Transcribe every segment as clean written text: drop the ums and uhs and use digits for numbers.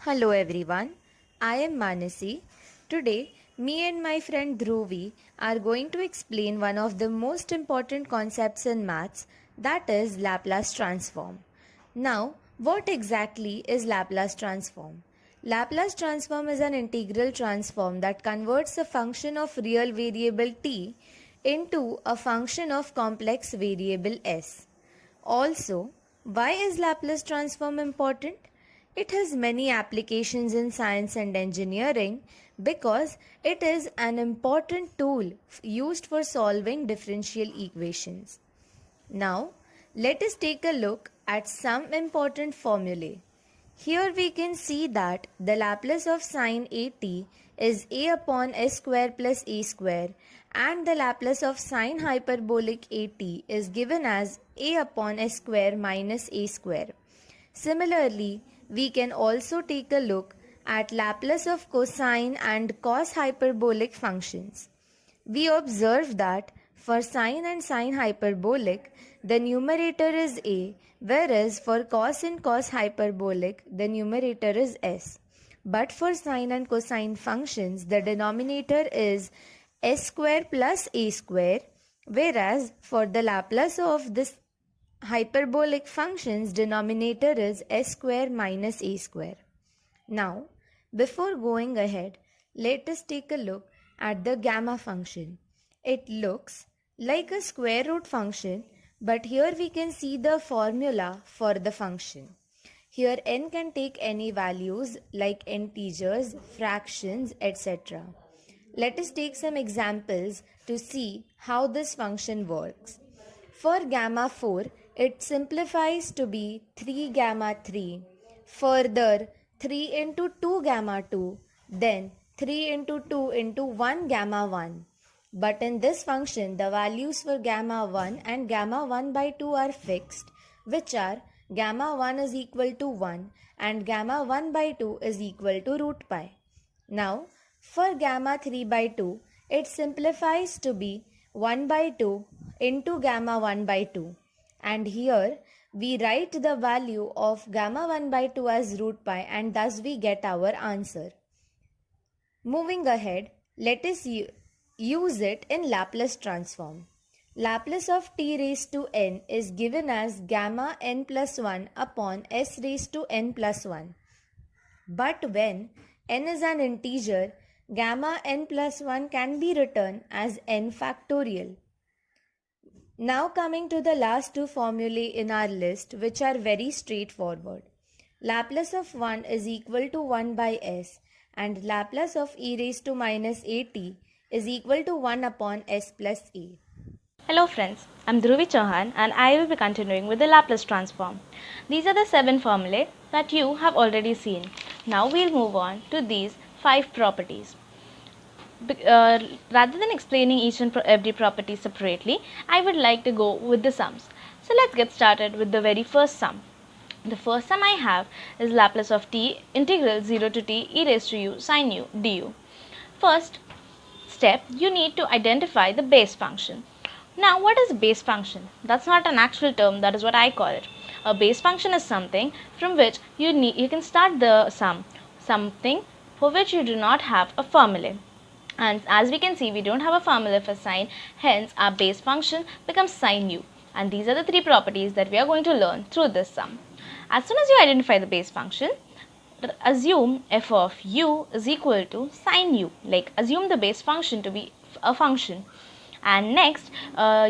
Hello everyone, I am Manasi. Today, me and my friend Dhruvi are going to explain one of the most important concepts in maths, that is Laplace transform. Now, what exactly is Laplace transform? Laplace transform is an integral transform that converts a function of real variable t into a function of complex variable s. Also, why is Laplace transform important? It has many applications in science and engineering because it is an important tool used for solving differential equations. Now, let us take a look at some important formulae. Here we can see that the Laplace of sine at is a upon s square plus a square, and the Laplace of sine hyperbolic at is given as a upon s square minus a square. Similarly, we can also take a look at Laplace of cosine and cos hyperbolic functions. We observe that for sine and sine hyperbolic, the numerator is a, whereas for cos and cos hyperbolic, the numerator is s. But for sine and cosine functions, the denominator is s square plus a square, whereas for the Laplace of this hyperbolic function's denominator is s square minus a square. Now, before going ahead, let us take a look at the gamma function. It looks like a square root function, but here we can see the formula for the function. Here n can take any values like integers, fractions, etc. Let us take some examples to see how this function works. For gamma 4, it simplifies to be 3 gamma 3. Further, 3 into 2 gamma 2, then 3 into 2 into 1 gamma 1. But in this function, the values for gamma 1 and gamma 1 by 2 are fixed, which are gamma 1 is equal to 1 and gamma 1 by 2 is equal to root pi. Now, for gamma 3 by 2, it simplifies to be 1 by 2 into gamma 1 by 2. And here, we write the value of gamma 1 by 2 as root pi, and thus we get our answer. Moving ahead, let us use it in Laplace transform. Laplace of t raised to n is given as gamma n plus 1 upon s raised to n plus 1. But when n is an integer, gamma n plus 1 can be written as n factorial. Now coming to the last two formulae in our list, which are very straightforward. Laplace of 1 is equal to 1 by s, and Laplace of e raised to minus at is equal to 1 upon s plus a. Hello friends, I'm Dhruvi Chauhan and I will be continuing with the Laplace transform. These are the 7 formulae that you have already seen. Now we'll move on to these 5 properties. Rather than explaining each and every property separately, I would like to go with the sums. So let's get started with the very first sum. The first sum I have is Laplace of t integral 0 to t e raised to u sin u du. First step, you need to identify the base function. Now, what is a base function? That's not an actual term, that is what I call it. A base function is something from which you can start the sum, something for which you do not have a formula. And as we can see, we don't have a formula for sine, hence our base function becomes sin u. And these are the 3 properties that we are going to learn through this sum. As soon as you identify the base function, assume f of u is equal to sin u, like assume the base function to be a function. And next,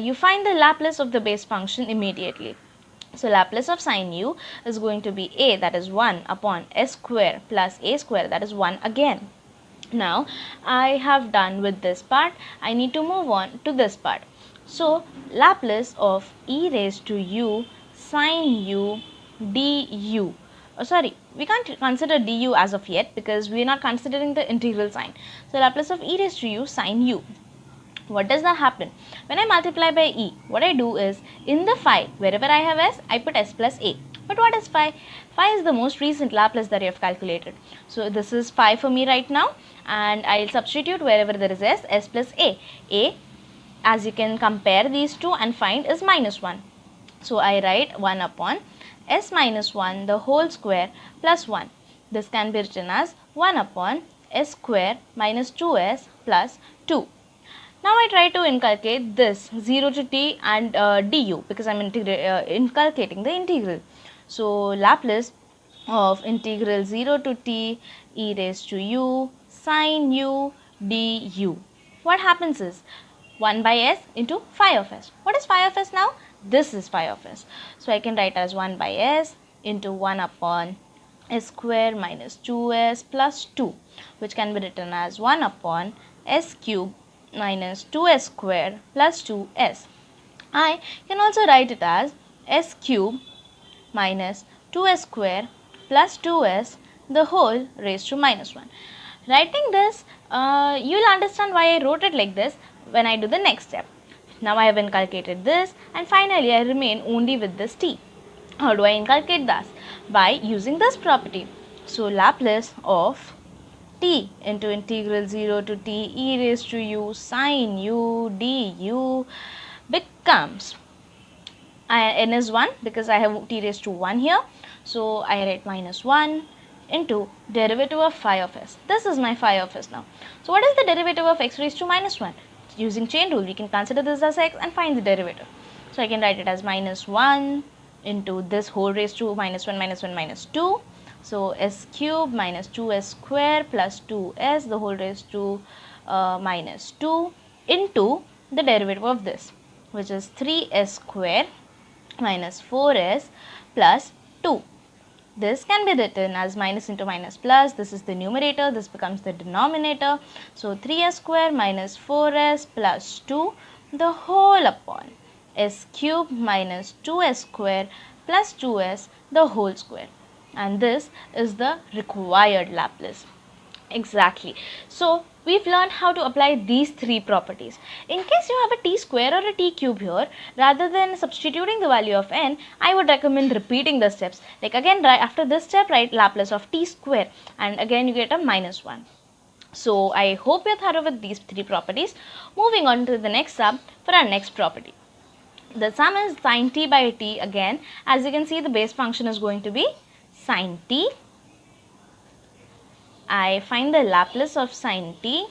you find the Laplace of the base function immediately. So Laplace of sin u is going to be a, that is 1 upon s square plus a square, that is 1 again. Now I have done with this part. I need to move on to this part. So Laplace of e raised to u sin u du. Sorry, we can't consider du as of yet because we are not considering the integral sign. So Laplace of e raised to u sin u. What does that happen? When I multiply by e, what I do is, in the phi, wherever I have s, I put s plus a. But what is phi? Phi is the most recent Laplace that you have calculated. So this is phi for me right now, and I'll substitute wherever there is s plus a. A, as you can compare these two and find, is minus 1. So I write 1 upon s minus 1 the whole square plus 1. This can be written as 1 upon s square minus 2s plus 2. Now I try to inculcate this 0 to t and du because I am inculcating the integral. So Laplace of integral 0 to t e raised to u sin u du. What happens is 1 by s into phi of s. What is phi of s now? This is phi of s. So I can write as 1 by s into 1 upon s square minus 2s plus 2, which can be written as 1 upon s cube minus 2s square plus 2s. I can also write it as s cube minus 2s square plus 2s the whole raised to minus 1. Writing this, you will understand why I wrote it like this when I do the next step. Now I have inculcated this, and finally I remain only with this t. How do I inculcate this? By using this property. So Laplace of t into integral 0 to t e raised to u sin u du becomes, n is 1 because I have t raised to 1 here. So I write minus 1 into derivative of phi of s. This is my phi of s now. So what is the derivative of x raised to minus 1? Using chain rule, we can consider this as x and find the derivative. So I can write it as minus 1 into this whole raised to minus 1 minus 1 minus 2. So s cube minus 2s square plus 2s the whole raised to minus 2 into the derivative of this, which is 3s square minus 4s plus 2. This can be written as minus into minus plus. This is the numerator, this becomes the denominator. So 3s square minus 4s plus 2 the whole upon s cube minus 2s square plus 2s the whole square, and this is the required Laplace. Exactly. So we've learned how to apply these three properties. In case you have a t square or a t cube here, rather than substituting the value of n, I would recommend repeating the steps. Like again, right after this step, write Laplace of t square, and again you get a minus 1. So I hope you're thorough with these three properties. Moving on to the next sum for our next property. The sum is sin t by t again. As you can see, the base function is going to be sin t. I find the Laplace of sin t,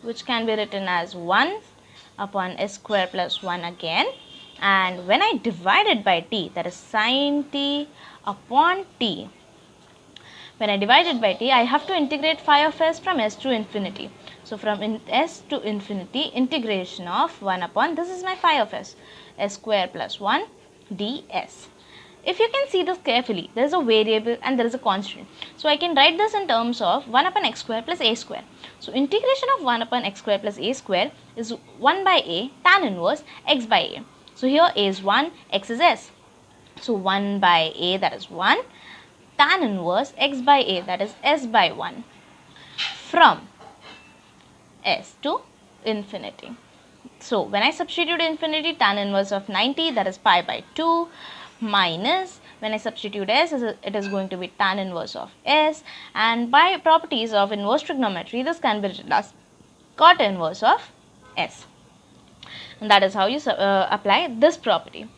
which can be written as 1 upon s square plus 1 again, and when I divide it by t, that is sin t upon t, when I divide it by t, I have to integrate phi of s from s to infinity. So from s to infinity, integration of 1 upon, this is my phi of s square plus 1 ds. If you can see this carefully, there is a variable and there is a constant. So I can write this in terms of 1 upon x square plus a square. So integration of 1 upon x square plus a square is 1 by a tan inverse x by a. So here a is 1, x is s. So 1 by a, that is 1, tan inverse x by a, that is s by 1, from s to infinity. So when I substitute infinity, tan inverse of 90, that is pi by 2, minus, when I substitute s, it is going to be tan inverse of s, and by properties of inverse trigonometry, this can be written as cot inverse of s. And that is how you apply this property.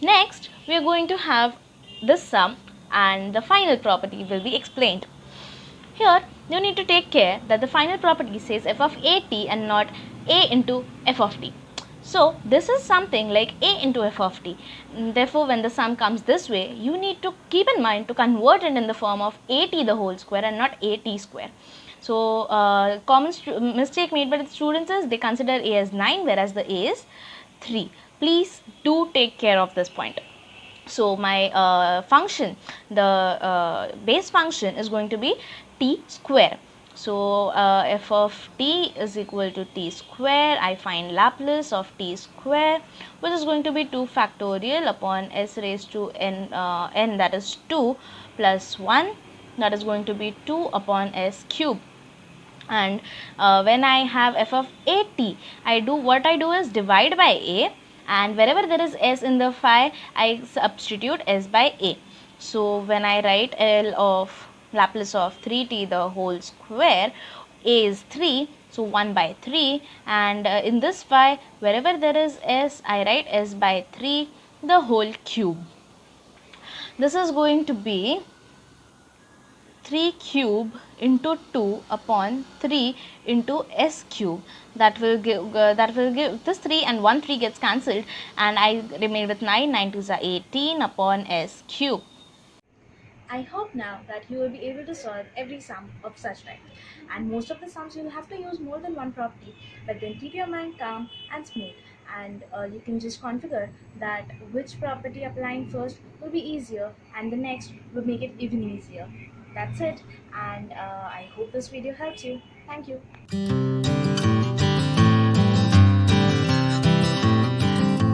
Next, we are going to have this sum, and the final property will be explained. Here, you need to take care that the final property says f of a t and not a into f of t. So this is something like a into f of t. Therefore, when the sum comes this way, you need to keep in mind to convert it in the form of a t the whole square and not a t square. So common mistake made by the students is they consider a as 9 whereas the a is 3. Please do take care of this point. So my function, the base function is going to be t square. So f of t is equal to t square. I find Laplace of t square, which is going to be 2 factorial upon s raised to n, n that is 2 plus 1, that is going to be 2 upon s cube. And when I have f of a t, what I do is divide by a, and wherever there is s in the phi, I substitute s by a. So when I write L of Laplace of 3t the whole square, a is 3, so 1 by 3, and in this phi, wherever there is s, I write s by 3 the whole cube. This is going to be 3 cube into 2 upon 3 into s cube. That will give this 3 and 1 3 gets cancelled, and I remain with 9. 9 2s are 18 upon s cube. I hope now that you will be able to solve every sum of such type. And most of the sums you will have to use more than one property, but then keep your mind calm and smooth. And you can just configure that which property applying first will be easier and the next will make it even easier. That's it, and I hope this video helps you. Thank you.